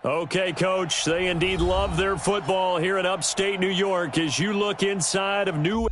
Okay, Coach, they indeed love their football here in upstate New York as you look inside of New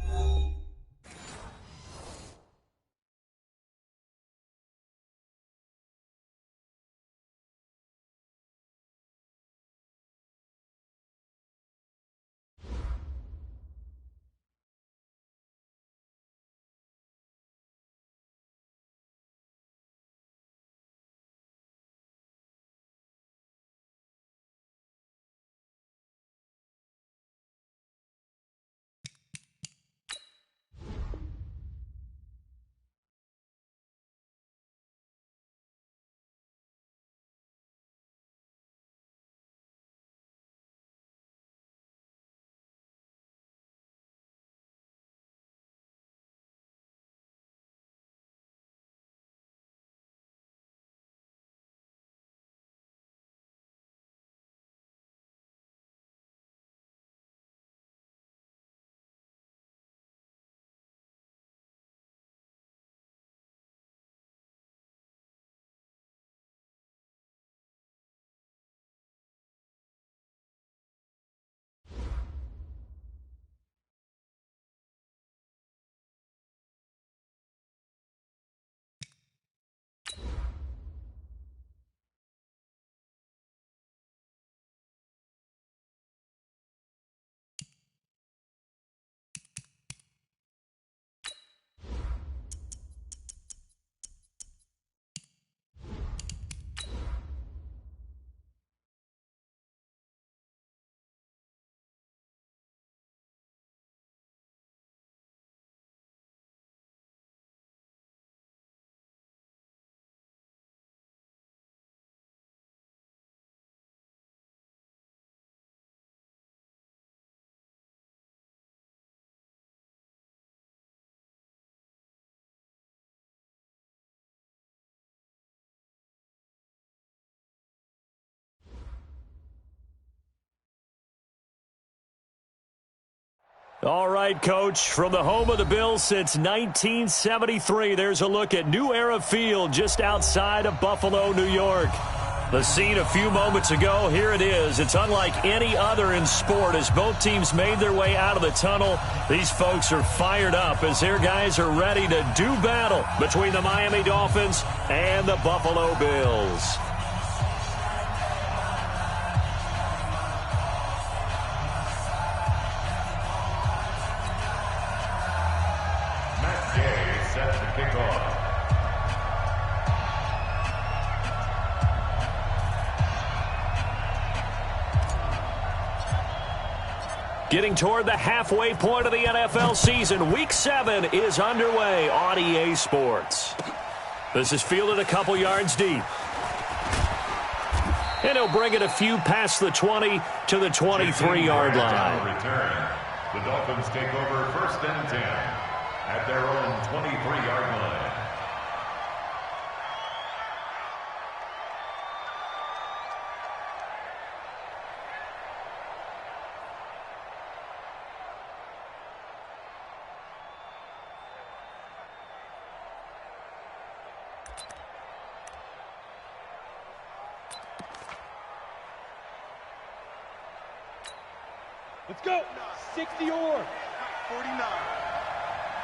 All right, Coach, from the home of the Bills since 1973, there's a look at New Era Field just outside of Buffalo, New York. The scene a few moments ago, here it is. It's unlike any other in sport as both teams made their way out of the tunnel. These folks are fired up as their guys are ready to do battle between the Miami Dolphins and the Buffalo Bills. Getting toward the halfway point of the NFL season, Week 7 is underway on EA Sports. This is fielded a couple yards deep. And he'll bring it a few past the 20 to the 23-yard line. The Dolphins take over 1st and 10 at their own 23-yard line. Let's go. 60 or 49.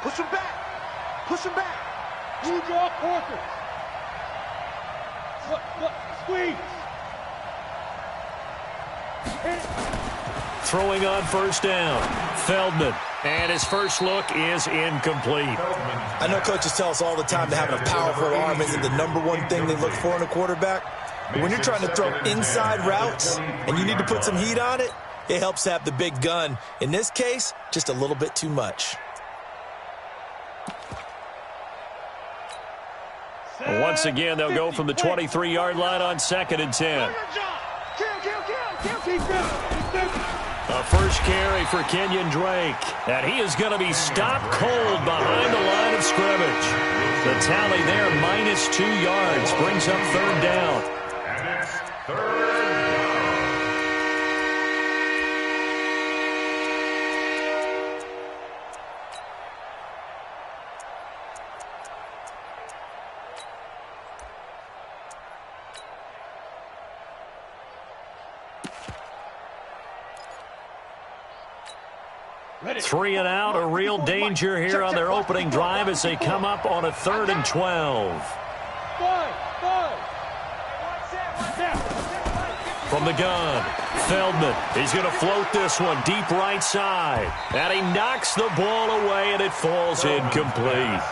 Push him back. Push him back. Blue draw quarters. Look, squeeze. Throwing on 1st down. Feldman. And his first look is incomplete. I know coaches tell us all the time that having a powerful arm isn't the #1 thing they look for in a quarterback. But when you're trying to throw inside routes and you need to put some heat on it, it helps have the big gun. In this case, just a little bit too much. Once again, they'll go from the 23-yard line on 2nd and 10. A first carry for Kenyon Drake. And he is going to be stopped cold behind the line of scrimmage. The tally there, -2 yards, brings up 3rd down. And it's 3rd down. 3 and out, a real danger here on their opening drive as they come up on a 3rd and 12. From the gun, Feldman, he's going to float this one deep right side. And he knocks the ball away, and it falls incomplete.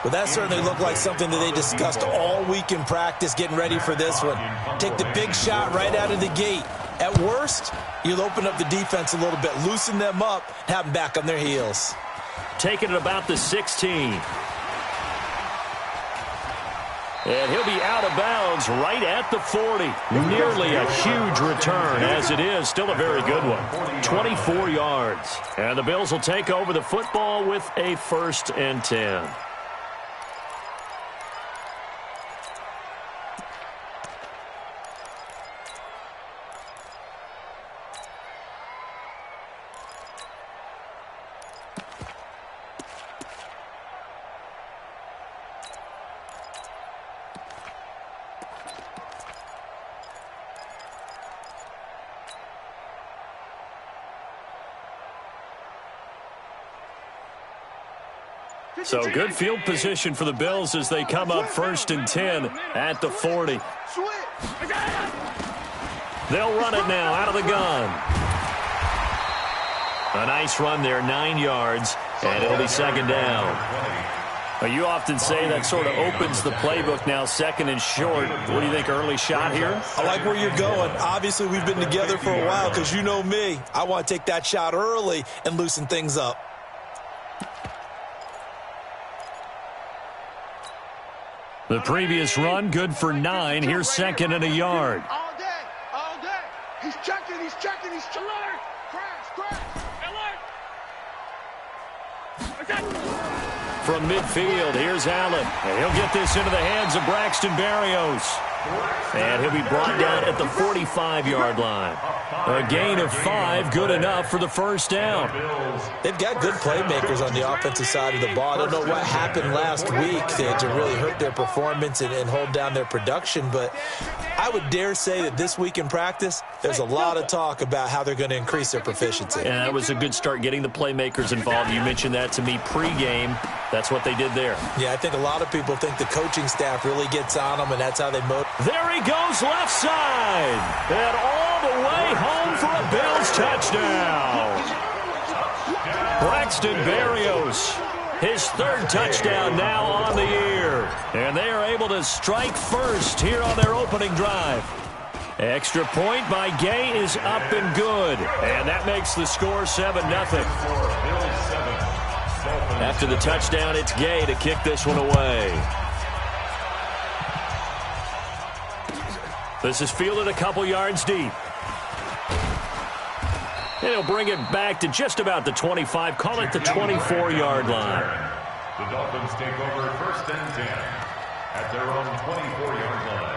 Well, that certainly looked like something that they discussed all week in practice, getting ready for this one. Take the big shot right out of the gate. At worst, you'll open up the defense a little bit, loosen them up, have them back on their heels. Taking it about the 16. And he'll be out of bounds right at the 40. Nearly a huge return, as it is. Still a very good one. 24 yards. And the Bills will take over the football with a 1st and 10. So good field position for the Bills as they come up 1st and 10 at the 40. They'll run it now out of the gun. A nice run there, 9 yards, and it'll be 2nd down. You often say that sort of opens the playbook now, 2nd and short. What do you think, early shot here? I like where you're going. Obviously, we've been together for a while because you know me. I want to take that shot early and loosen things up. The previous run, good for 9. Here's 2nd and a yard. All day, all day. He's checking, he's checking, he's checking. Alert! Crash, alert! From midfield, here's Allen. And he'll get this into the hands of Braxton Berrios. And he'll be brought down at the 45-yard line. A gain of 5, good enough for the 1st down. They've got good playmakers on the offensive side of the ball. I don't know what happened last week to really hurt their performance and hold down their production, but I would dare say that this week in practice, there's a lot of talk about how they're going to increase their proficiency. And that was a good start, getting the playmakers involved. You mentioned that to me pregame. That's what they did there. Yeah, I think a lot of people think the coaching staff really gets on them, and that's how they motivate. There he goes, left side. And all the way home for a Bills touchdown. Braxton Berrios, his 3rd touchdown now on the year. And they are able to strike first here on their opening drive. Extra point by Gay is up and good. And that makes the score 7-0. After the touchdown, it's Gay to kick this one away. This is fielded a couple yards deep. And he'll bring it back to just about the 25. Call it the 24-yard line. The Dolphins take over 1st and 10 at their own 24-yard line.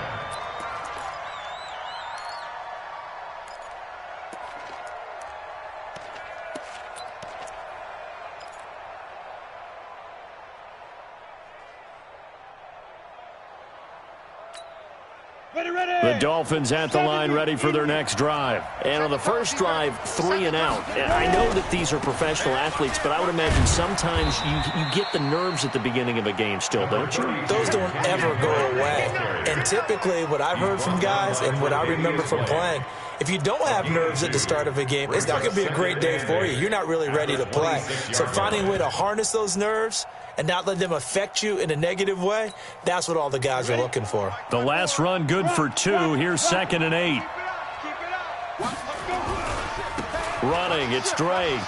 The Dolphins at the line ready for their next drive. And on the first drive, 3 and out. And I know that these are professional athletes, but I would imagine sometimes you get the nerves at the beginning of a game still, don't you? Those don't ever go away. And typically what I've heard from guys and what I remember from playing, if you don't have nerves at the start of a game, it's not going to be a great day for you. You're not really ready to play. So finding a way to harness those nerves and not let them affect you in a negative way, that's what all the guys are looking for. The last run good for 2. Here's 2nd and 8. Running, it's Drake.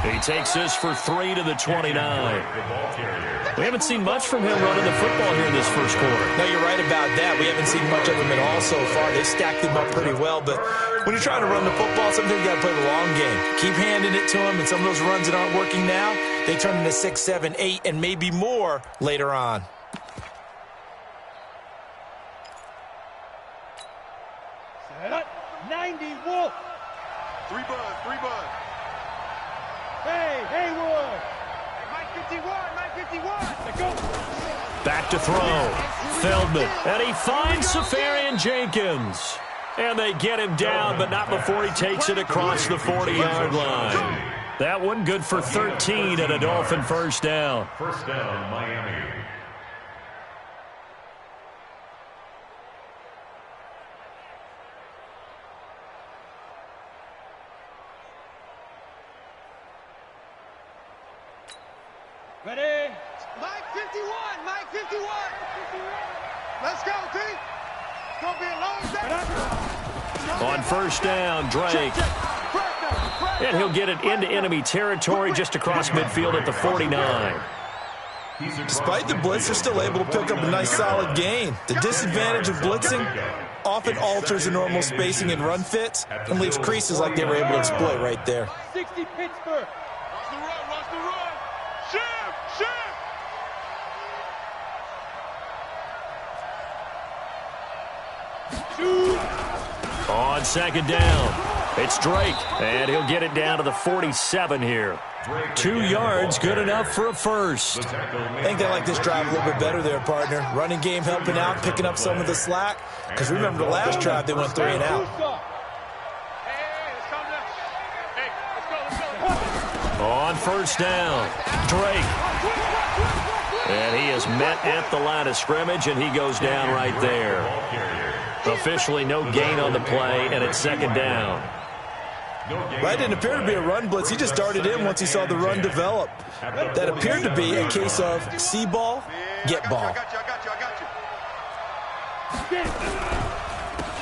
He takes this for 3 to the 29. We haven't seen much from him running the football here in this first quarter. No, you're right about that. We haven't seen much of him at all so far. They stacked him up pretty well, but when you're trying to run the football, sometimes you got to play the long game. Keep handing it to him, and some of those runs that aren't working now, they turn into 6, 7, 8, and maybe more later on. Set up. 90 Wolf. 3 bud. Hey, Haywood. Mike 51, Mike 51. Let's go. Back to throw. Feldman. And he finds Safarian Jenkins. And they get him down, but not before he takes it across the 40-yard line. That one good for 13 and a Dolphin first down. First down, Miami. Ready? Mike 51, Mike 51. Let's go, T. It's going to be a long day. On first down, Drake. And he'll get it into enemy territory just across midfield at the 49. Despite the blitz, they're still able to pick up a nice solid gain. The disadvantage of blitzing often alters the normal spacing and run fits and leaves creases like they were able to exploit right there. 60 Pittsburgh. Watch the run, watch the run. Shift, shift. On second down, it's Drake, and he'll get it down to the 47 here. 2 yards, good enough for a first. I think they like this drive a little bit better there, partner. Running game helping out, picking up some of the slack. Because remember the last drive, they went 3 and out. On first down, Drake. And he is met at the line of scrimmage, and he goes down right there. Officially no gain on the play, and it's second down. That didn't appear to be a run blitz. He just darted in once he saw the run develop. That appeared to be a case of see ball, get ball.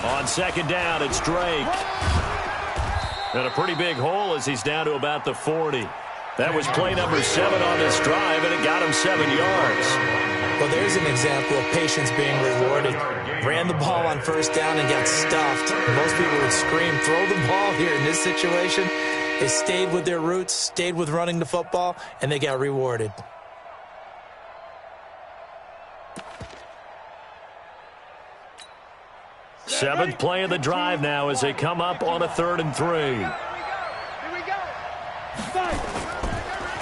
On second down, it's Drake. And a pretty big hole as he's down to about the 40. That was play number 7 on this drive, and it got him 7 yards. Well, there's an example of patience being rewarded. Ran the ball on first down and got stuffed. Most people would scream, throw the ball here in this situation. They stayed with their roots, stayed with running the football, and they got rewarded. Seventh play of the drive now as they come up on a 3rd and 3. Here we go.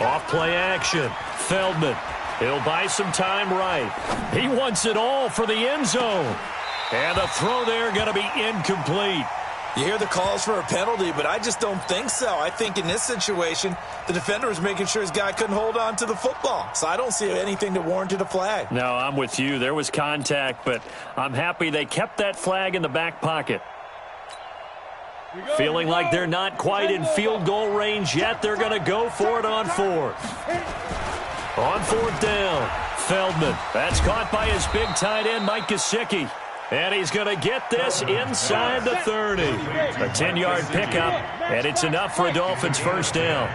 Off play action. Feldman. He'll buy some time right. He wants it all for the end zone. And the throw there going to be incomplete. You hear the calls for a penalty, but I just don't think so. I think in this situation, the defender was making sure his guy couldn't hold on to the football. So I don't see anything that warranted a flag. No, I'm with you. There was contact, but I'm happy they kept that flag in the back pocket. Feeling like they're not quite in field goal range yet, they're going to go for it on 4th. On 4th down, Feldman. That's caught by his big tight end, Mike Gesicki. And he's going to get this inside the 30. A 10-yard pickup, and it's enough for a Dolphins first down.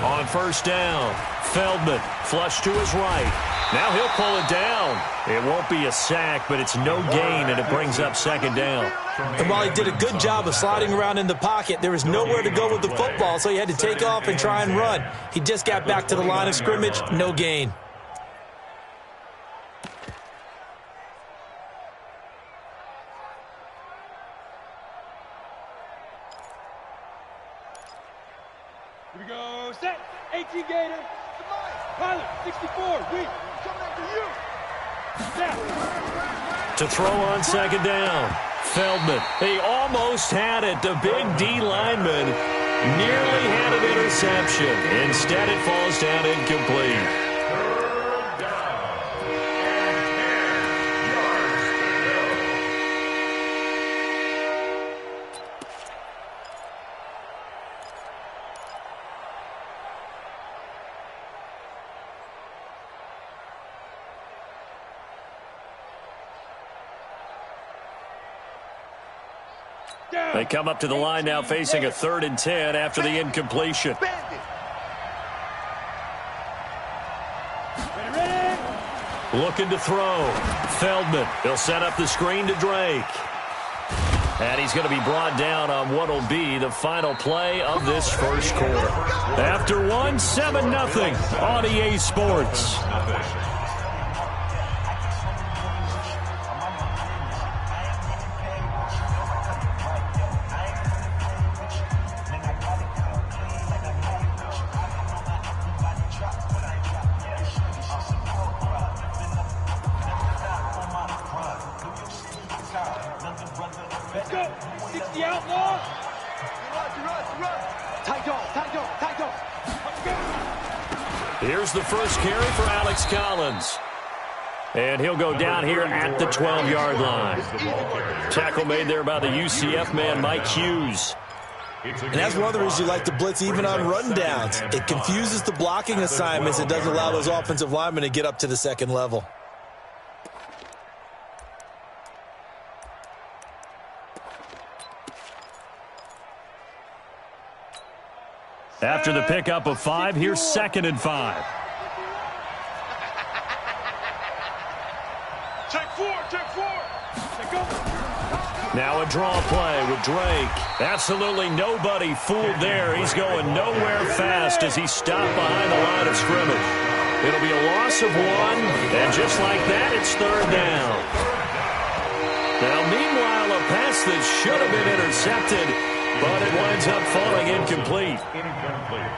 On first down, Feldman flush to his right. Now he'll pull it down. It won't be a sack, but it's no gain, and it brings up second down. And while he did a good job of sliding around in the pocket, there was nowhere to go with the football, so he had to take off and try and run. He just got back to the line of scrimmage, no gain. Here we go. Set. 18 Gator. Pilot. 64. We. Coming after you. Snap. To throw on second down. Feldman. He almost had it. The big D lineman nearly had an interception. Instead, it falls down incomplete. They come up to the line now facing a 3rd and 10 after the incompletion. Looking to throw. Feldman. He'll set up the screen to Drake. And he's going to be brought down on what will be the final play of this first quarter. After one, 7-0 on EA Sports. Let's go. 60 outlaw. Here's the first carry for Alex Collins. And he'll go down here at the 12-yard line. Tackle made there by the UCF man, Mike Hughes. And that's one of the reasons you like to blitz even on rundowns. It confuses the blocking assignments. It doesn't allow those offensive linemen to get up to the second level. After the pickup of 5, here's 2nd and 5. Now a draw play with Drake. Absolutely nobody fooled there. He's going nowhere fast as he's stopped behind the line of scrimmage. It'll be a loss of 1, and just like that, it's 3rd down. Now, meanwhile, a pass that should have been intercepted, but it winds up falling incomplete.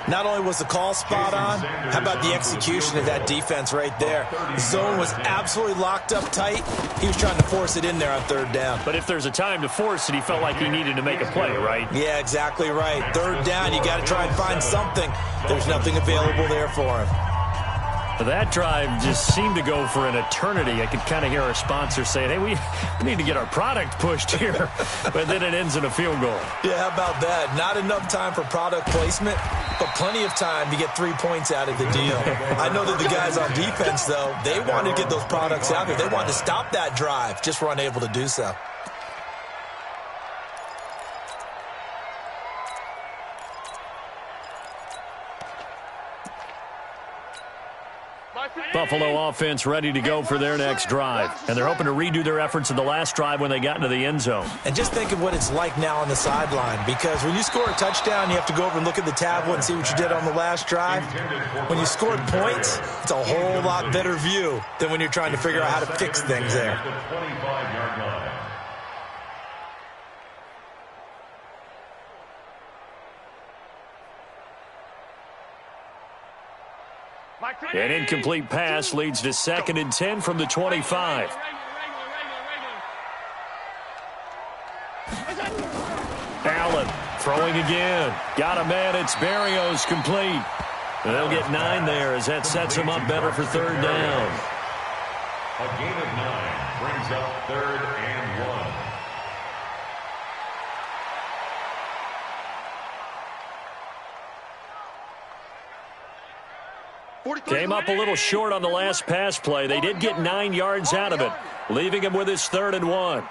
Not only was the call spot on, how about the execution of that defense right there? The zone was absolutely locked up tight. He was trying to force it in there on 3rd down. But if there's a time to force it, he felt like he needed to make a play, right? Yeah, exactly right. 3rd down, you got to try and find something. There's nothing available there for him. That drive just seemed to go for an eternity. I could kind of hear our sponsor saying, hey, we need to get our product pushed here. But then it ends in a field goal. Yeah, how about that? Not enough time for product placement, but plenty of time to get 3 points out of the deal. I know that the guys on defense, though, they wanted to get those products out there. They wanted to stop that drive, just were unable to do so. Buffalo offense ready to go for their next drive. And they're hoping to redo their efforts in the last drive when they got into the end zone. And just think of what it's like now on the sideline, because when you score a touchdown, you have to go over and look at the tablet and see what you did on the last drive. When you scored points, it's a whole lot better view than when you're trying to figure out how to fix things there. An incomplete pass leads to 2nd and 10 from the 25. Allen throwing again. Got a man. It's Berrios complete. They'll get 9 there as that sets him up better for 3rd down. A gain of 9 brings up 3rd and 1. Came up a little short on the last pass play. They did get 9 yards out of it, leaving him with his 3rd and 1.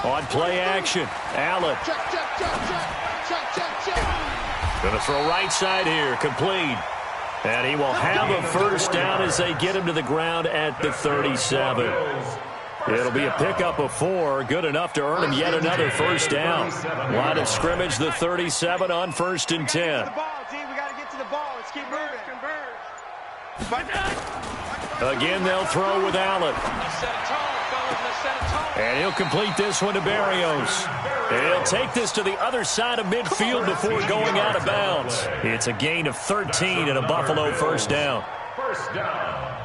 On play action, Allen. Going to throw right side here, complete. And he will have a 1st down as they get him to the ground at the 37. It'll be a pickup of 4, good enough to earn him yet another 1st down. Line of scrimmage, the 37 on 1st and 10. Again, they'll throw with Allen. And he'll complete this one to Berrios. And he'll take this to the other side of midfield before going out of bounds. It's a gain of 13 and a Buffalo 1st down. 1st down.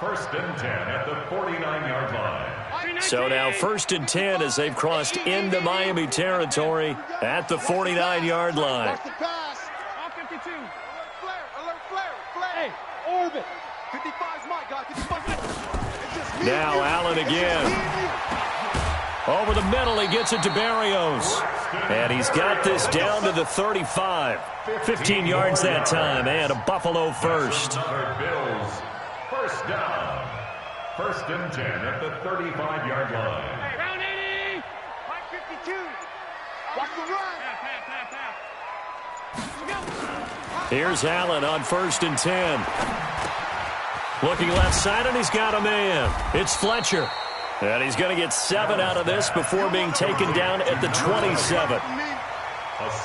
1st and 10 at the 49-yard line. So now 1st and 10 as they've crossed into Miami territory at the 49-yard line. Now Allen again. Over the middle, he gets it to Berrios. And he's got this down to the 35. 15 yards that time, and a Buffalo 1st. Bills. 1st down. 1st and 10 at the 35-yard line. Round 80. 52. Watch the run. Here's Allen on 1st and 10. Looking left side, and he's got a man. It's Fletcher. And he's going to get 7 out of this before being taken down at the 27.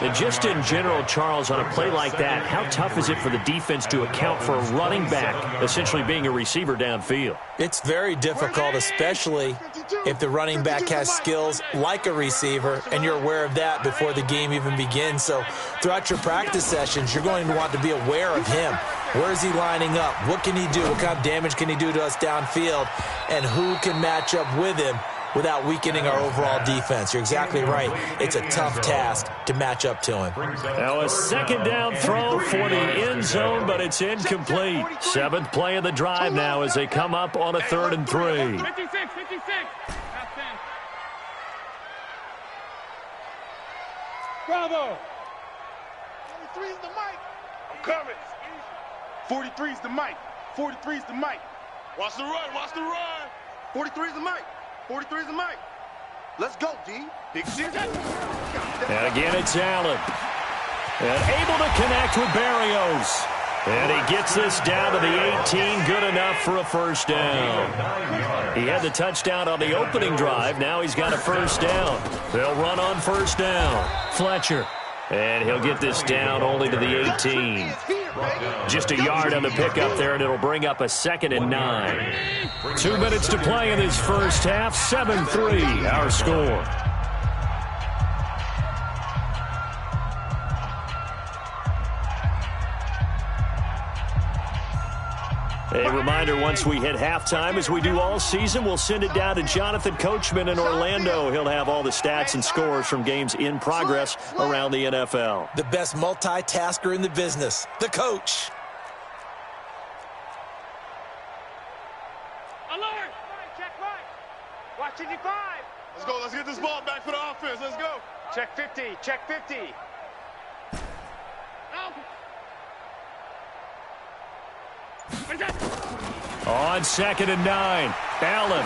And just in general, Charles, on a play like that, how tough is it for the defense to account for a running back essentially being a receiver downfield? It's very difficult, especially if the running back has skills like a receiver, and you're aware of that before the game even begins. So throughout your practice sessions, you're going to want to be aware of him. Where is he lining up? What can he do? What kind of damage can he do to us downfield? And who can match up with him without weakening our overall defense. You're exactly right. It's a tough task to match up to him. Now a second down throw for the end zone, but it's incomplete. 7th play of the drive now as they come up on a 3rd and 3. 56, 56. Bravo. 43's the mic. I'm coming. 43's the mic. 43's the mic. Watch the run. Watch the run. 43's the mic. 43's the mic. Let's go, D. Big shit. And again, it's Allen. And able to connect with Barrios. And he gets this down to the 18. Good enough for a first down. He had the touchdown on the opening drive. Now he's got a first down. They'll run on first down. Fletcher. And he'll get this down only to the 18. Just a yard on the pickup there, and it'll bring up a 2nd and 9. 2 minutes to play in this first half. 7-3, our score. A reminder, once we hit halftime, as we do all season, we'll send it down to Jonathan Coachman in Orlando. He'll have all the stats and scores from games in progress around the NFL. The best multitasker in the business, the coach. Alert! Check right. Watch 55. Let's go. Let's get this ball back for the offense. Let's go. Check 50. Check 50. Out. On 2nd and 9, Allen.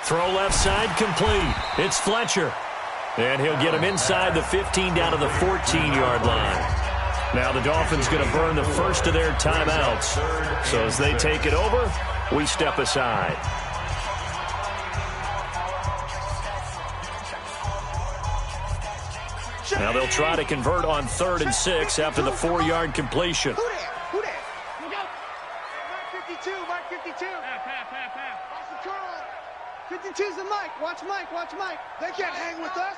Throw left side complete. It's Fletcher. And he'll get him inside the 15 down to the 14-yard line. Now the Dolphins going to burn the first of their timeouts. So as they take it over, we step aside. Now they'll try to convert on 3rd and 6 after the 4-yard completion. Who that? Mike 52. Mike 52. Watch the curl. 52's the mic. Watch Mike. Watch Mike. They can't hang with us.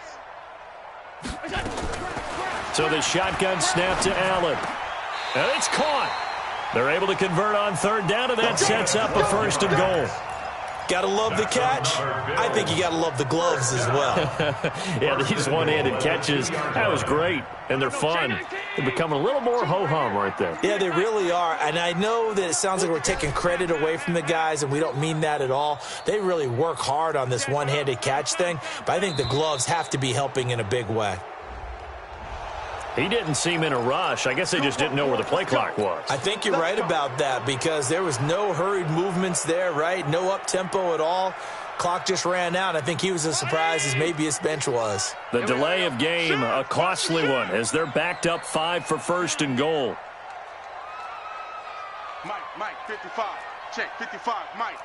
So the shotgun snap to Allen. And it's caught. They're able to convert on 3rd down, and that sets up a 1st and goal. Got to love the catch. I think you got to love the gloves as well. Yeah, these one-handed catches, that was great, and they're fun. They're becoming a little more ho-hum right there. Yeah, they really are, and I know that it sounds like we're taking credit away from the guys, and we don't mean that at all. They really work hard on this one-handed catch thing, but I think the gloves have to be helping in a big way. He didn't seem in a rush. I guess they just didn't know where the play clock was. I think you're right about that because there was no hurried movements there, right? No up-tempo at all. Clock just ran out. I think he was as surprised as maybe his bench was. The delay of game, a costly one, as they're backed up 5 for 1st and goal. Mike, 55. Check, 55, Mike.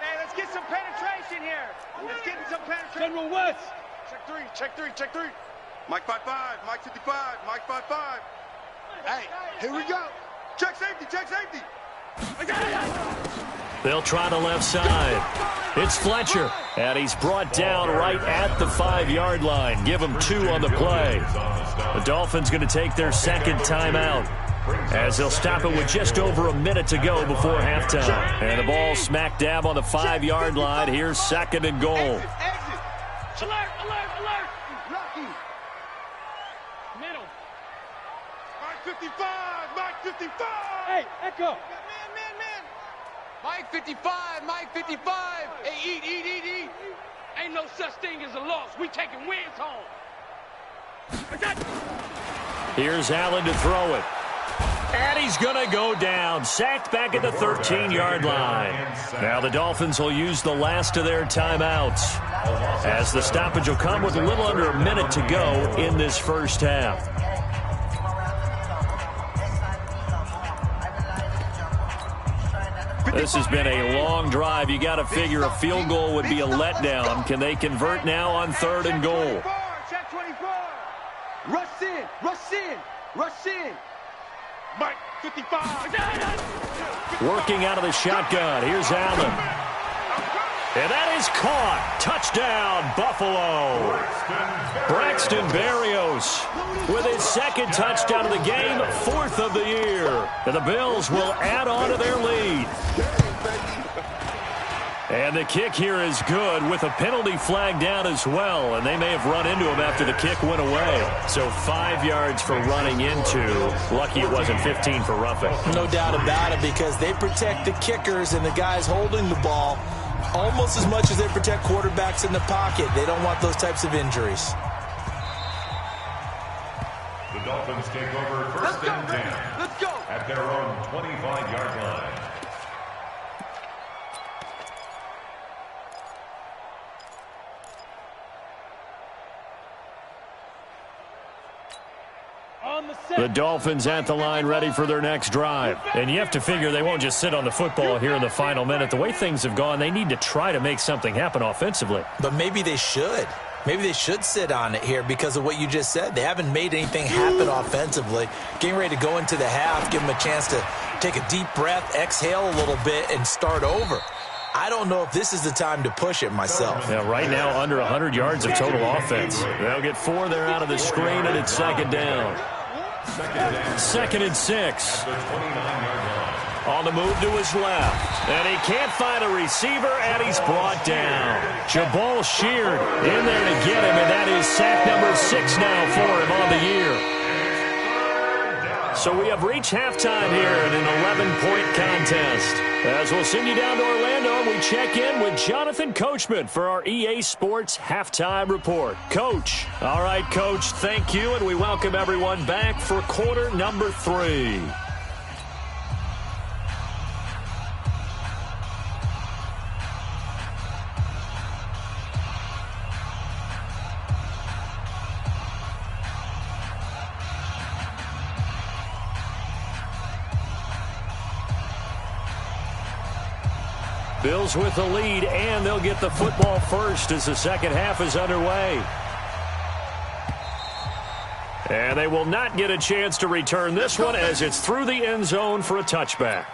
Hey, let's get some penetration here. Let's get some penetration. General West. Check three. Mike 55, Mike 55, Mike 55. Hey, here we go. Check safety. They'll try the left side. It's Fletcher, and he's brought down right at the 5-yard line. Give him 2 on the play. The Dolphins going to take their 2nd timeout, as they'll stop it with just over a minute to go before halftime. And the ball smack dab on the 5-yard line. Here's 2nd and goal. Exit. Alert. Rocky. Middle. Mike 55. Hey, Echo. Man. Mike 55. Hey, eat. Ain't no such thing as a loss. We taking wins home. Here's Allen to throw it. And he's going to go down. Sacked back at the 13-yard line. Now the Dolphins will use the last of their timeouts, as the stoppage will come with a little under a minute to go in this first half. This has been a long drive. You got to figure a field goal would be a letdown. Can they convert now on 3rd and goal? Check 24. Rush in. Mike 55. Working out of the shotgun. Here's Allen. And that is caught. Touchdown, Buffalo. Braxton Berrios with his 2nd touchdown of the game, 4th of the year. And the Bills will add on to their lead. And the kick here is good with a penalty flag down as well. And they may have run into him after the kick went away. So 5 yards for running into. Lucky it wasn't 15 for roughing. No doubt about it, because they protect the kickers and the guys holding the ball almost as much as they protect quarterbacks in the pocket. They don't want those types of injuries. The Dolphins take over first and 10 at their own 25-yard line. The Dolphins at the line ready for their next drive. And you have to figure they won't just sit on the football here in the final minute. The way things have gone, they need to try to make something happen offensively. But maybe they should. Maybe they should sit on it here because of what you just said. They haven't made anything happen offensively. Getting ready to go into the half, give them a chance to take a deep breath, exhale a little bit, and start over. I don't know if this is the time to push it myself. Yeah, right now under 100 yards of total offense. They'll get 4 there out of the screen, and it's second down. Second and 6. On the move to his left. And he can't find a receiver, and he's brought down. Jabal Sheard in there to get him, and that is sack number 6 now for him on the year. So we have reached halftime here in an 11-point contest. As we'll send you down to Orlando, and we check in with Jonathan Coachman for our EA Sports Halftime Report. Coach. All right, Coach, thank you, and we welcome everyone back for quarter number 3. Bills with the lead, and they'll get the football first as the second half is underway. And they will not get a chance to return this one as it's through the end zone for a touchback.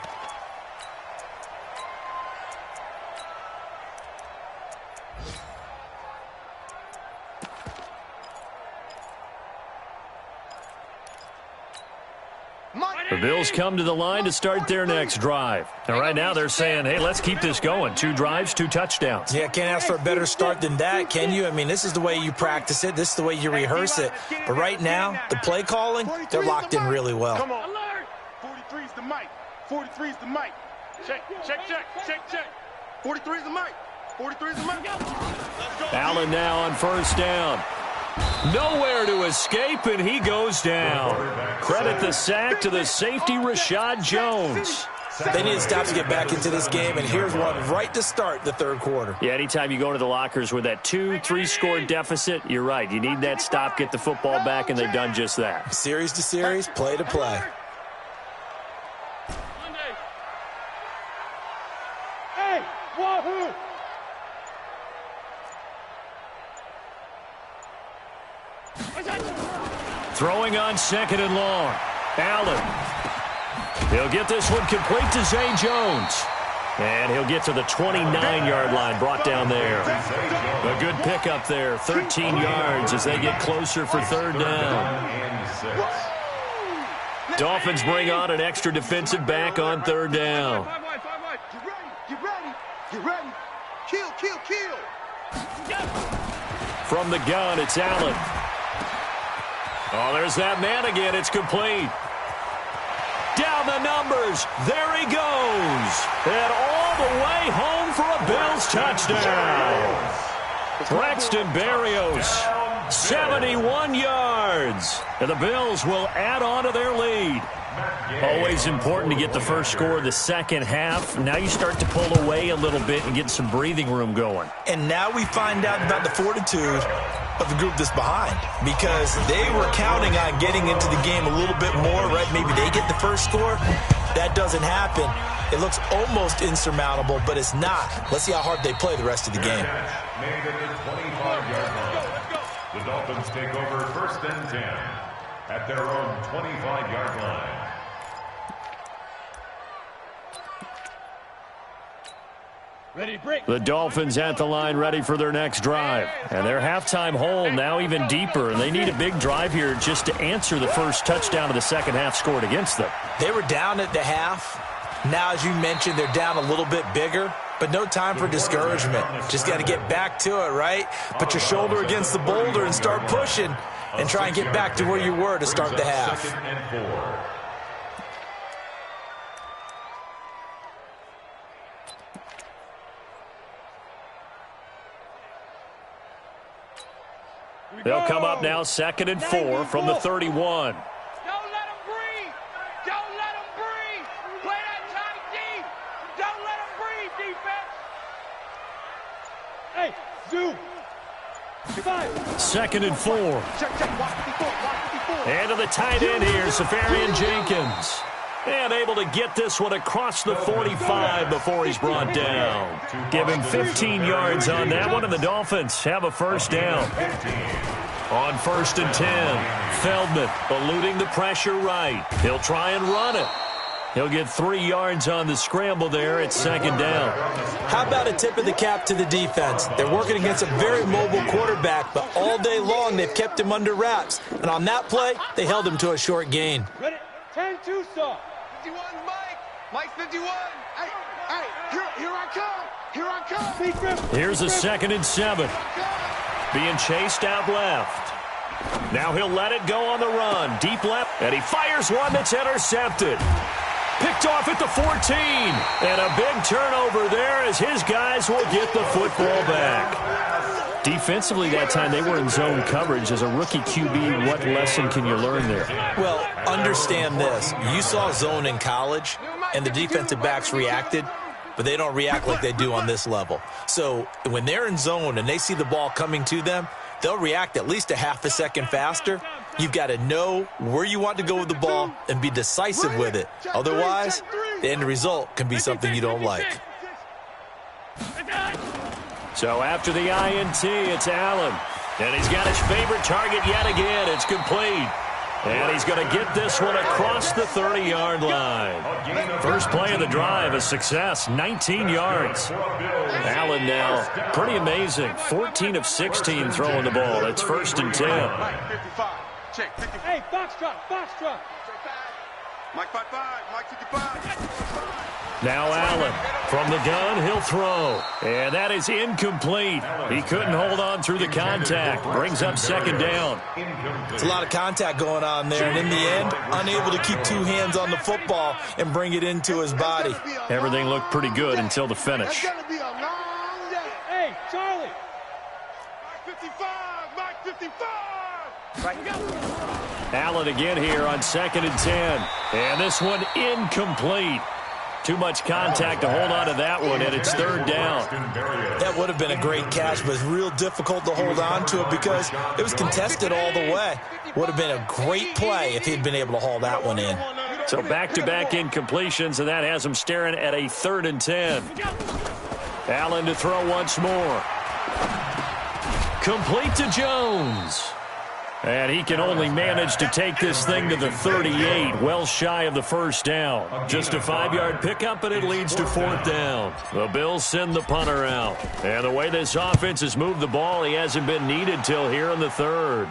The Bills come to the line to start their next drive. And right now they're saying, hey, let's keep this going. 2 drives, 2 touchdowns. Yeah, can't ask for a better start than that, can you? I mean, this is the way you practice it. This is the way you rehearse it. But right now, the play calling, they're locked in really well. Come on. 43's the mic. 43's the mic. Check. 43's the mic. 43's the mic. Allen now on first down. Nowhere to escape, and he goes down. Credit the sack to the safety, Rashad Jones. They need to stop to get back into this game, and here's one right to start the third quarter. Yeah, anytime you go into the lockers with that 2-3 deficit, you're right. You need that stop, get the football back, and they've done just that. Series to series, play to play. Hey, wahoo! Throwing on second and long. Allen. He'll get this one complete to Zay Jones. And he'll get to the 29-yard line, brought down there. A good pickup there, 13 yards as they get closer for third down. Dolphins bring on an extra defensive back on third down. Get ready. Kill. From the gun, it's Allen. Oh, there's that man again. It's complete. Down the numbers. There he goes. And all the way home for a Bills touchdown. Braxton Berrios, 71 yards. And the Bills will add on to their lead. Always important to get the first score of the second half. Now you start to pull away a little bit and get some breathing room going. And now we find out about the fortitude of the group that's behind, because they were counting on getting into the game a little bit more, right? Maybe they get the first score. That doesn't happen. It looks almost insurmountable, but it's not. Let's see how hard they play the rest of the game. Made at the 25-yard line. The Dolphins take over first and 10 at their own 25-yard line. The Dolphins at the line ready for their next drive. And their halftime hole now even deeper. And they need a big drive here just to answer the first touchdown of the second half scored against them. They were down at the half. Now, as you mentioned, they're down a little bit bigger. but no time for discouragement. Just got to get back to it, right? Put your shoulder against the boulder and start pushing and try and get back to where you were to start the half. They'll come up now 2nd and 4 from the 31. Don't let him breathe. Don't let him breathe. Play that tight deep. Don't let him breathe, defense. Hey, zoom. 2nd and 4. And to the tight end here, Safarian Jenkins. And able to get this one across the 45 before he's brought down. Give him 15 yards on that one, and the Dolphins have a first down. On 1st and 10, Feldman eluding the pressure right. He'll try and run it. He'll get 3 yards on the scramble there at 2nd down. How about a tip of the cap to the defense? They're working against a very mobile quarterback, but all day long they've kept him under wraps. And on that play, they held him to a short gain. Ready? 10-2 stop. 51, Mike. Mike's 51. Hey, here I come. Here I come. Here's a 2nd and 7. Being chased out left. Now he'll let it go on the run. Deep left, and he fires one that's intercepted. Picked off at the 14. And a big turnover there as his guys will get the football back. Defensively that time, they were in zone coverage. As a rookie QB, what lesson can you learn there? Well, understand this. You saw zone in college, and the defensive backs reacted, but they don't react like they do on this level. So when they're in zone and they see the ball coming to them, they'll react at least a half a second faster. You've got to know where you want to go with the ball and be decisive with it. Otherwise, the end result can be something you don't like. So after the INT, it's Allen. And he's got his favorite target yet again. It's complete. And he's going to get this one across the 30-yard line. First play of the drive, a success, 19 yards. Allen now, pretty amazing, 14 of 16 throwing the ball. It's 1st and 10. Hey, Foxtrot. Mike 55, Mike 55. Now Allen from the gun, he'll throw. And that is incomplete. He couldn't hold on through the contact. Brings up 2nd down. It's a lot of contact going on there, and in the end, unable to keep 2 hands on the football and bring it into his body. Everything looked pretty good until the finish. Hey, Charlie. Mike 55, Mike 55. Allen again here on 2nd and 10. And this one incomplete. Too much contact to hold on to that one, and it's 3rd down. That would have been a great catch, but it's real difficult to hold on to it because it was contested all the way. Would have been a great play if he'd been able to haul that one in. So back-to-back incompletions, and that has him staring at a 3rd and 10. Allen to throw once more. Complete to Jones. And he can only manage to take this thing to the 38, well shy of the first down. Just a 5-yard pickup, and it leads to 4th down. The Bills send the punter out. And the way this offense has moved the ball, he hasn't been needed till here in the 3rd.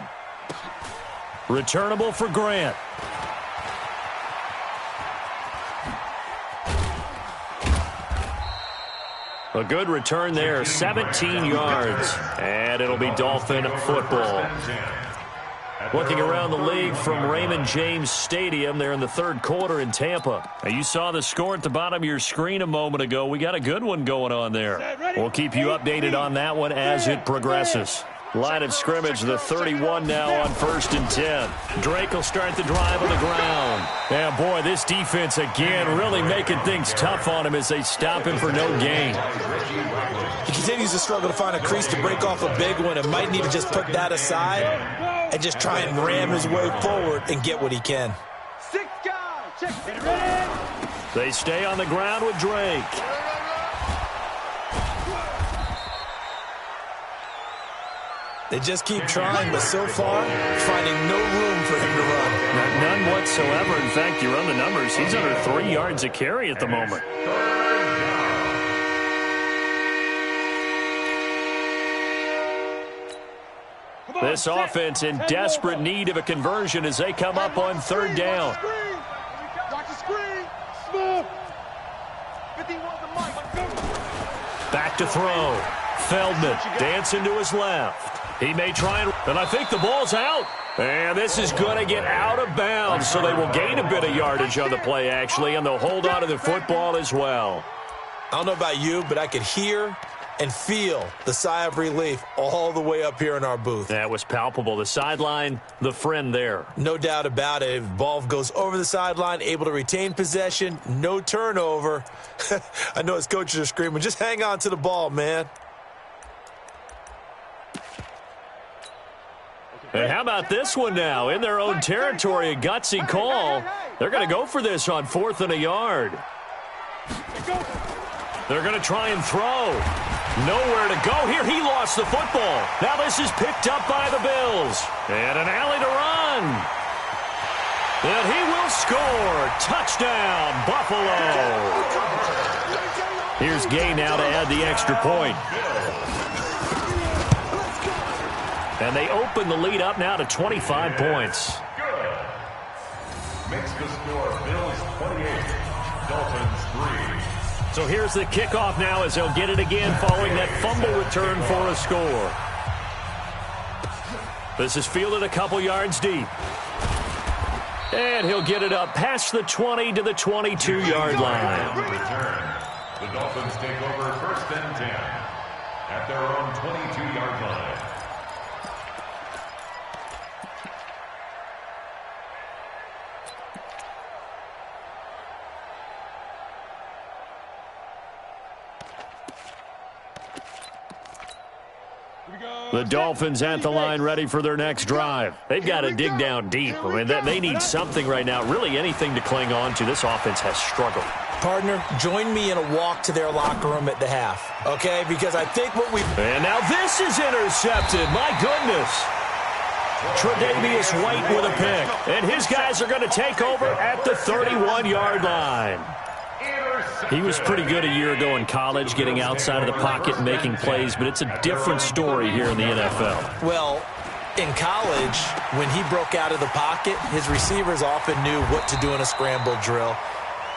Returnable for Grant. A good return there, 17 yards. And it'll be Dolphin football. Looking around the league from Raymond James Stadium, they're in the 3rd quarter in Tampa. Now, you saw the score at the bottom of your screen a moment ago. We got a good one going on there. We'll keep you updated on that one as it progresses. Line of scrimmage, the 31 now on 1st and 10. Drake will start the drive on the ground. Yeah, boy, this defense again really making things tough on him as they stop him for no gain. He continues to struggle to find a crease to break off a big one and might need to just put that aside and just try and ram his way forward and get what he can. 6 guys. Check. They stay on the ground with Drake. They just keep trying, but so far, finding no room for him to run. None whatsoever. In fact, you run the numbers. He's under 3 yards a carry at the moment. This offense in desperate need of a conversion as they come up on 3rd down. Watch the screen. Smooth. 51 to Mike. Back to throw. Feldman dancing to his left. He may try and I think the ball's out. And this is going to get out of bounds, so they will gain a bit of yardage on the play, actually, and they'll hold on to the football as well. I don't know about you, but I could hear and feel the sigh of relief all the way up here in our booth. That was palpable. The sideline, the friend there. No doubt about it. If the ball goes over the sideline, able to retain possession, no turnover. I know his coaches are screaming, just hang on to the ball, man. And how about this one now? In their own territory, a gutsy call. They're going to go for this on 4th and a yard. They're going to try and throw. Nowhere to go here. He lost the football. Now this is picked up by the Bills. And an alley to run. And he will score. Touchdown, Buffalo. Here's Gay now to add the extra point. And they open the lead up now to 25 points. Good. Makes the score Bills 28, Dolphins 3. So here's the kickoff now as they'll get it again following that fumble return for a score. This is fielded a couple yards deep. And he'll get it up past the 20 to the 22-yard line. Return. The Dolphins take over 1st and 10 at their own 22-yard line. The Dolphins at the line ready for their next drive. They've got to dig down deep. I mean, they need something right now, really anything to cling on to. This offense has struggled. Partner, join me in a walk to their locker room at the half, okay? Because I think what we... And now this is intercepted. My goodness. Tre'Davious White with a pick. And his guys are going to take over at the 31-yard line. He was pretty good a year ago in college, getting outside of the pocket and making plays, but it's a different story here in the NFL. Well, in college, when he broke out of the pocket, his receivers often knew what to do in a scramble drill,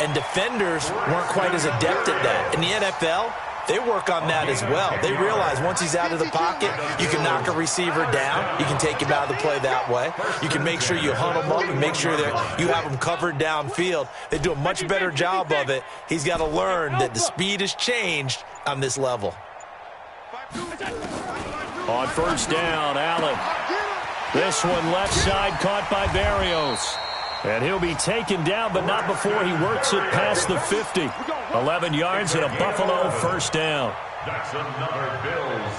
and defenders weren't quite as adept at that. In the NFL, they work on that as well. They realize once he's out of the pocket, you can knock a receiver down. You can take him out of the play that way. You can make sure you hunt him up and make sure that you have him covered downfield. They do a much better job of it. He's got to learn that the speed has changed on this level. On 1st down, Allen. This one left side caught by Barrios. And he'll be taken down, but not before he works it past the 50. 11 yards and a Buffalo 1st down. That's another Bills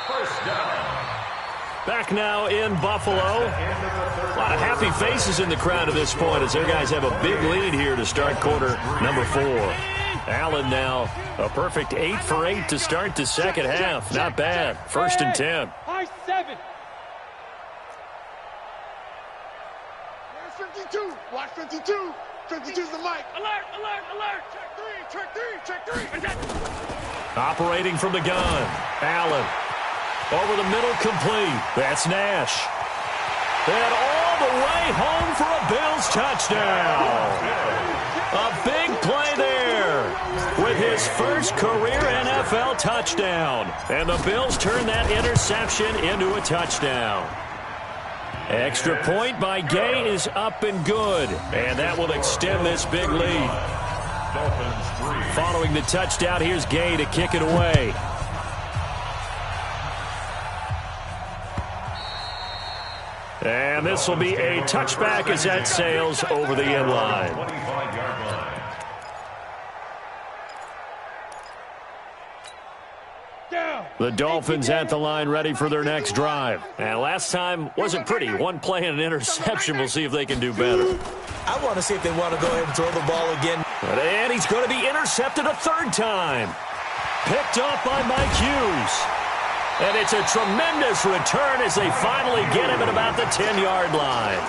1st down. Back now in Buffalo. A lot of happy faces in the crowd at this point as their guys have a big lead here to start quarter number 4. Allen now a perfect 8 for 8 to start the second half. Not bad. 1st and 10. High 7. 52. Watch 52. 52's the mic. Alert, alert, alert. Check three. Operating from the gun. Allen. Over the middle, complete. That's Nash. And all the way home for a Bills touchdown. A big play there with his first career NFL touchdown. And the Bills turn that interception into a touchdown. Extra point by Gay is up and good. And that will extend this big lead. Following the touchdown, here's Gay to kick it away. And this will be a touchback as that sails over the end line. The Dolphins at the line ready for their next drive. And last time wasn't pretty. One play and an interception. We'll see if they can do better. I want to see if they want to go ahead and throw the ball again. And he's going to be intercepted a 3rd time. Picked off by Mike Hughes. And it's a tremendous return as they finally get him at about the 10-yard line.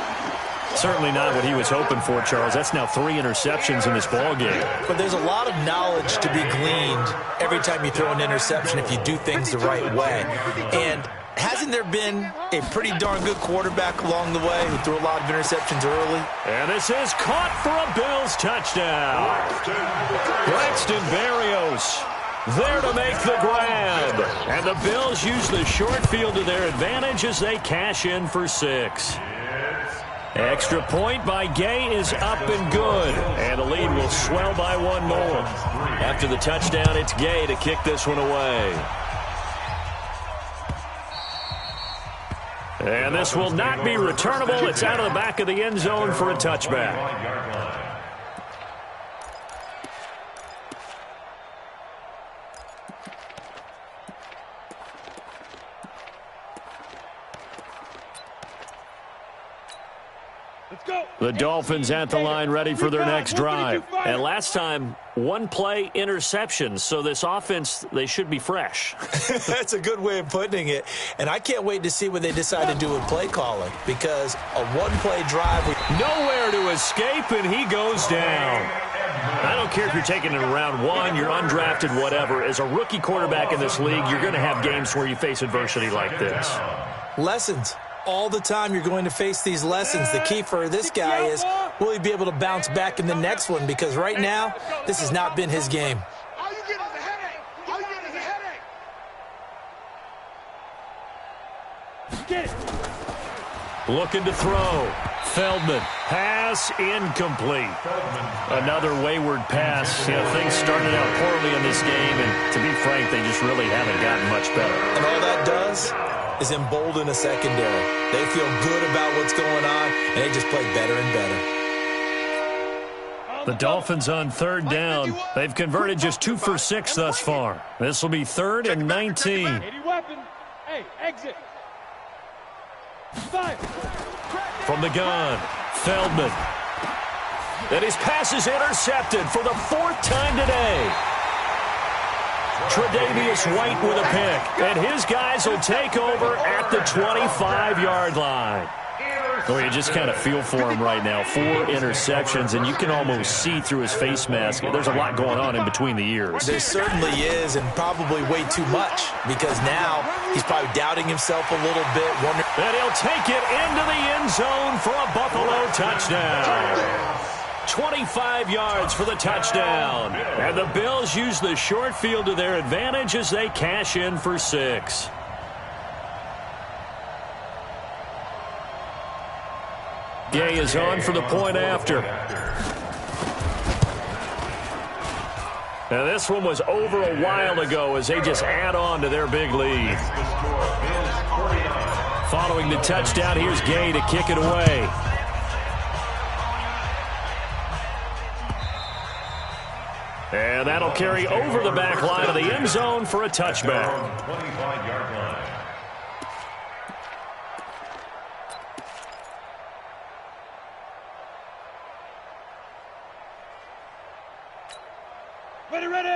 Certainly not what he was hoping for, Charles. That's now 3 interceptions in this ballgame. But there's a lot of knowledge to be gleaned every time you throw an interception if you do things the right way. And hasn't there been a pretty darn good quarterback along the way who threw a lot of interceptions early? And this is caught for a Bills touchdown. Braxton Berrios There to make the grab. And the Bills use the short field to their advantage as they cash in for 6. Extra point by Gay is up and good. And the lead will swell by 1 more. After the touchdown, it's Gay to kick this one away. And this will not be returnable. It's out of the back of the end zone for a touchback. The Dolphins at the line ready for their next drive. And last time, 1 play interception. So this offense, they should be fresh. That's a good way of putting it. And I can't wait to see what they decide to do with play calling. Because a 1-play drive. Nowhere to escape, and he goes down. I don't care if you're taking it in round 1, you're undrafted, whatever. As a rookie quarterback in this league, you're going to have games where you face adversity like this. Lessons. All the time you're going to face these lessons. The key for this guy is, will he be able to bounce back in the next one? Because right now, this has not been his game. All you get is a headache. All you get is a headache. Get it. Looking to throw. Feldman. Pass incomplete. Another wayward pass. You know, things started out poorly in this game, and to be frank, they just really haven't gotten much better. And all that does is embolden a secondary. They feel good about what's going on, and they just play better and better. The Dolphins on 3rd down. They've converted just 2 for 6 thus far. This will be 3rd and 19. 80 weapon. Hey, exit. 5. From the gun, Feldman. And his pass is intercepted for the 4th time today. Tre'Davious White with a pick, and his guys will take over at the 25-yard line. Oh, you just kind of feel for him right now. 4 interceptions, and you can almost see through his face mask. There's a lot going on in between the ears. There certainly is, and probably way too much, because now he's probably doubting himself a little bit. And he'll take it into the end zone for a Buffalo touchdown. 25 yards for the touchdown. And the Bills use the short field to their advantage as they cash in for 6. Gay is on for the point after. Now this one was over a while ago as they just add on to their big lead. Following the touchdown, here's Gay to kick it away. And that'll carry over the back line of the end zone for a touchback. 25-yard line.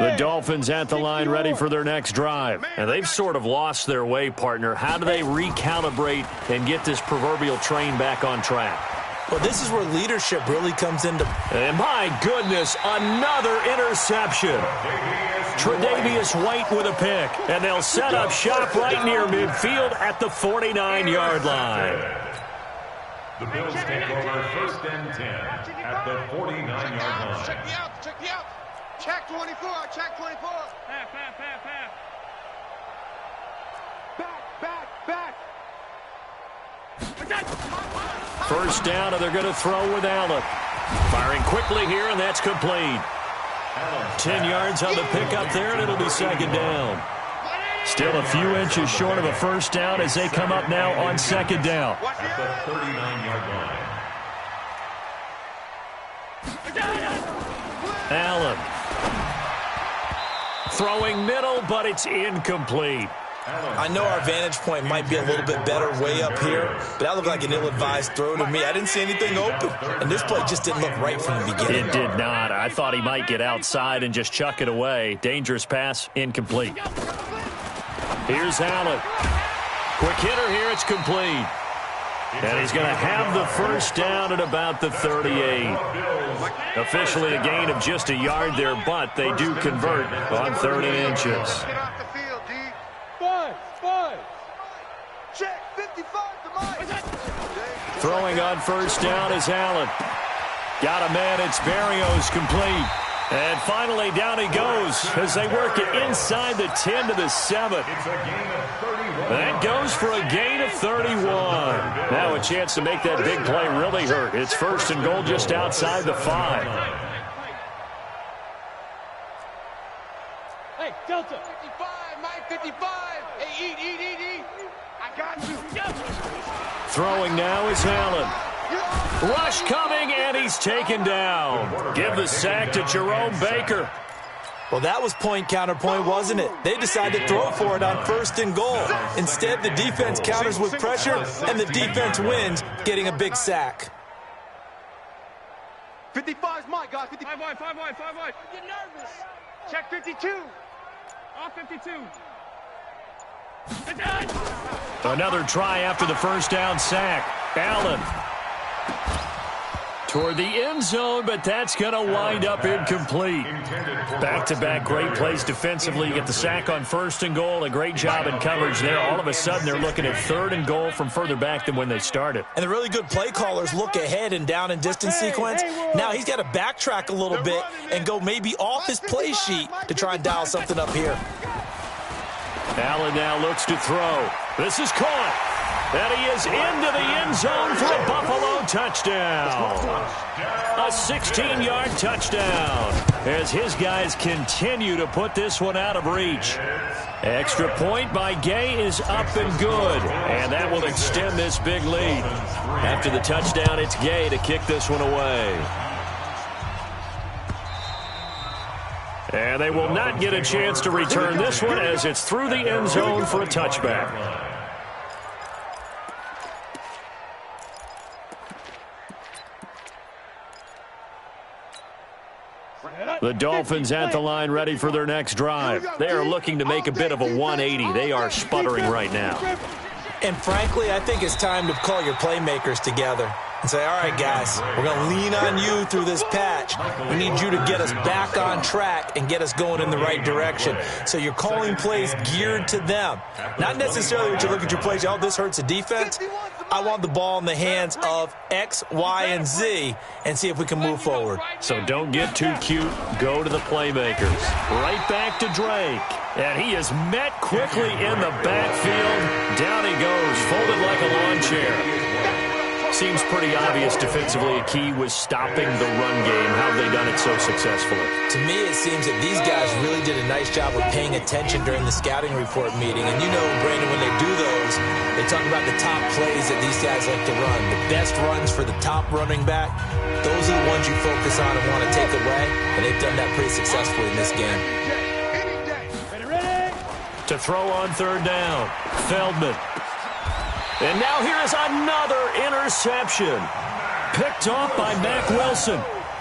The Dolphins at the line ready for their next drive. And they've sort of lost their way, partner. How do they recalibrate and get this proverbial train back on track? Well, this is where leadership really comes into. And my goodness, another interception. Tre'Davious White with a pick. And they'll set up shop right near midfield at the 49-yard line. The Bills take over 1st and 10 at the 49-yard line. Check me out. Check me out. Check 24. Check 24. Back. 1st down, and they're going to throw with Allen. Firing quickly here, and that's complete. 10 yards on the pickup there, and it'll be 2nd down. Still a few inches short of a 1st down as they come up now on 2nd down. At the 39-yard line. Allen. Throwing middle, but it's incomplete. I know our vantage point might be a little bit better way up here, but that looked like an ill-advised throw to me. I didn't see anything open, and this play just didn't look right from the beginning. It did not. I thought he might get outside and just chuck it away. Dangerous pass, incomplete. Here's Allen. Quick hitter here, it's complete. And he's going to have the 1st down at about the 38. Officially a gain of just a yard there, but they do convert on 3rd and inches. Get off the field, D. 5. Check 55 to Mike. Throwing on 1st down is Allen. Got a man, it's Berrios complete. And finally, down he goes as they work it inside the 10 to the 7. That goes for a gain of 31. Now a chance to make that big play really hurt. It's first and goal just outside the 5. Hey, Delta. 55, Mike, 55. Hey, eat. I got you. Throwing now is Allen. Rush coming, and he's taken down. Give the sack to Jerome Baker. Well, that was point counterpoint, wasn't it? They decided to throw for it on first and goal. Instead, the defense counters with pressure, and the defense wins, getting a big sack. 55 is Mike, guys. 5 wide. Get nervous. Check 52. Off 52. Another try after the first down sack. Allen toward the end zone, but that's going to wind up incomplete. Back-to-back great plays defensively. You get the sack on first and goal. A great job in coverage there. All of a sudden, they're looking at third and goal from further back than when they started. And the really good play callers look ahead and down and distance sequence. Now he's got to backtrack a little bit and go maybe off his play sheet to try and dial something up here. Allen now looks to throw. This is caught. And he is into the end zone for a Buffalo touchdown. A 16-yard touchdown as his guys continue to put this one out of reach. Extra point by Gay is up and good, and that will extend this big lead. After the touchdown, it's Gay to kick this one away. And they will not get a chance to return this one as it's through the end zone for a touchback. The Dolphins at the line ready for their next drive. They are looking to make a bit of a 180. They are sputtering right now. And frankly, I think it's time to call your playmakers together and say, all right, guys, we're going to lean on you through this patch. We need you to get us back on track and get us going in the right direction. So you're calling plays geared to them. Not necessarily when you look at your plays, oh, this hurts the defense. I want the ball in the hands of X, Y, and Z and see if we can move forward. So don't get too cute. Go to the playmakers. Right back to Drake. And he is met quickly in the backfield. Down he goes, folded like a lawn chair. Seems pretty obvious defensively a key was stopping the run game. How have they done it so successfully? To me, it seems that these guys really did a nice job of paying attention during the scouting report meeting. And you know, Brandon, when they do those, they talk about the top plays that these guys like to run. The best runs for the top running back, those are the ones you focus on and want to take away. And they've done that pretty successfully in this game. To throw on third down, Feldman. And now here is another interception. Picked off by Mack Wilson.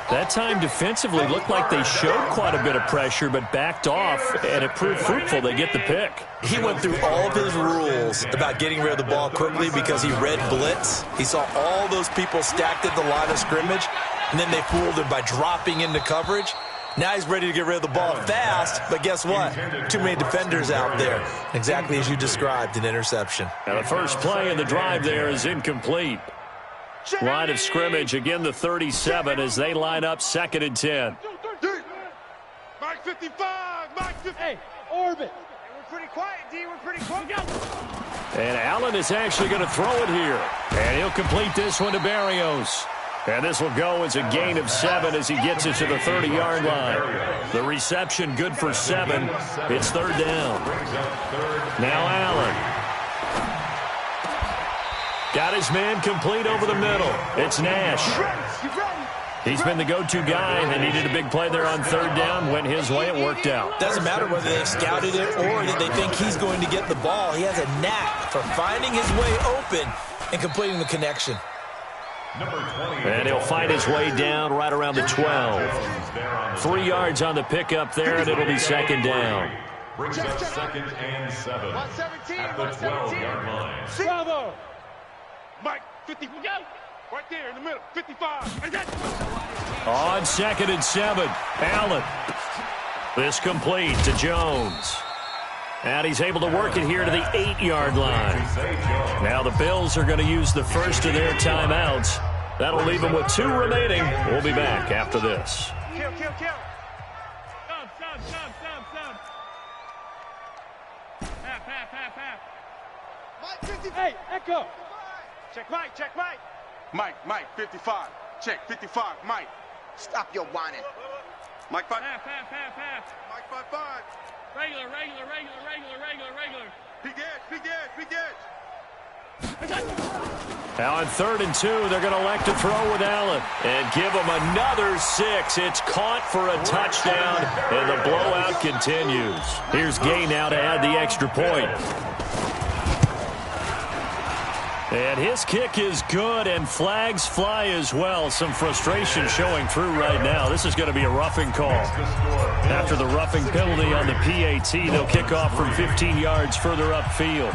That time defensively looked like they showed quite a bit of pressure, but backed off, and it proved fruitful. They get the pick. He went through all of his rules about getting rid of the ball quickly because he read blitz. He saw all those people stacked at the line of scrimmage, and then they fooled him by dropping into coverage. Now he's ready to get rid of the ball fast, but guess what? Too many defenders out there. Exactly as you described, an interception. Now the first play in the drive there is incomplete. Line of scrimmage, again the 37 as they line up 2nd and 10. Mike 55, Mike 50. Hey, orbit. We're pretty quiet, D. We're pretty quiet. And Allen is actually going to throw it here. And he'll complete this one to Barrios. And this will go as a gain of 7 as he gets it to the 30-yard line. The reception good for 7. It's third down. Now Allen. Got his man complete over the middle. It's Nash. He's been the go-to guy. They needed a big play there on third down. Went his way. It worked out. Doesn't matter whether they've scouted it or that they think he's going to get the ball. He has a knack for finding his way open and completing the connection. And he'll find his way down right around the 12. 3 yards on the pickup there, and it'll be 2nd down. Brings up 2nd and 7 at the 12-yard line. Bravo. Mike 50. Right there in the middle. 55. On 2nd and 7, Allen. This complete to Jones. And he's able to work it here to the 8-yard line. Now the Bills are going to use the first of their timeouts. That'll leave them with 2 remaining. We'll be back after this. Kill. Mike, 50. Hey, Echo. Check Mike, check Mike. Mike, 55. Check, 55, Mike. Stop your whining. Mike, 5. Half. Mike, 5. Regular. Big edge. Now on 3rd and 2, they're going to elect to throw with Allen and give him another 6. It's caught for a touchdown, and the blowout continues. Here's Gay now to add the extra point. And his kick is good, and flags fly as well. Some frustration showing through right now. This is going to be a roughing call. After the roughing penalty on the PAT, they'll kick off from 15 yards further upfield.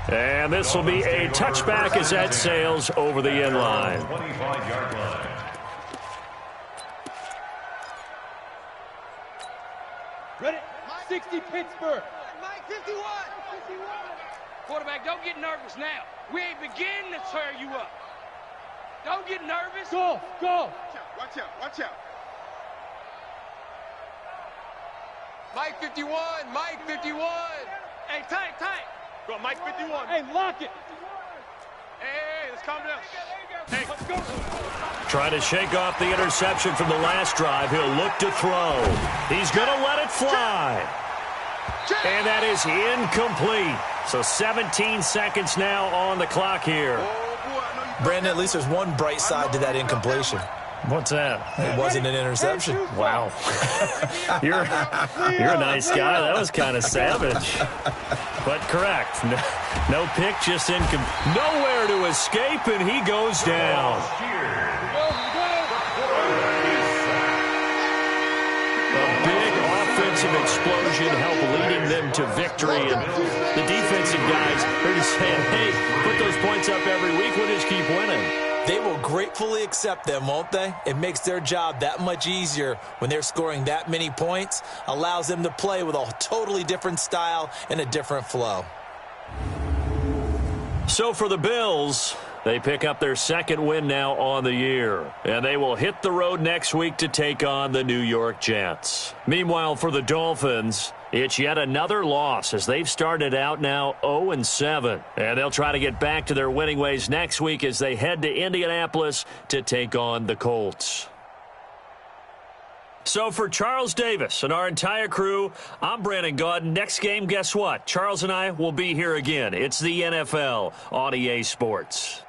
And this will be a touchback as that sails over the end line. 25-yard line. Ready? 60 Pittsburgh. Mike, 51. Quarterback, don't get nervous now. We ain't beginning to tear you up. Don't get nervous. Go. Watch out. Mike, 51. Hey, tight. Go, Mike, 51. Hey, lock it. Hey, let's calm down. Hey, let's go. Trying to shake off the interception from the last drive. He'll look to throw. He's going to let it fly. And that is incomplete. So 17 seconds now on the clock here. Brandon, at least there's one bright side to that incompletion. What's that? It wasn't an interception. Wow. You're a nice guy. That was kind of savage. But correct. No pick, just nowhere to escape, and he goes down. A big offensive explosion helped leading them to victory. And the defensive guys are just saying, hey, put those points up every week. We'll just keep winning. They will gratefully accept them, won't they? It makes their job that much easier when they're scoring that many points. Allows them to play with a totally different style and a different flow. So for the Bills, they pick up their second win now on the year, and they will hit the road next week to take on the New York Jets. Meanwhile, for the Dolphins, it's yet another loss as they've started out now 0-7, and they'll try to get back to their winning ways next week as they head to Indianapolis to take on the Colts. So for Charles Davis and our entire crew, I'm Brandon Gaudin. Next game, guess what? Charles and I will be here again. It's the NFL on EA Sports.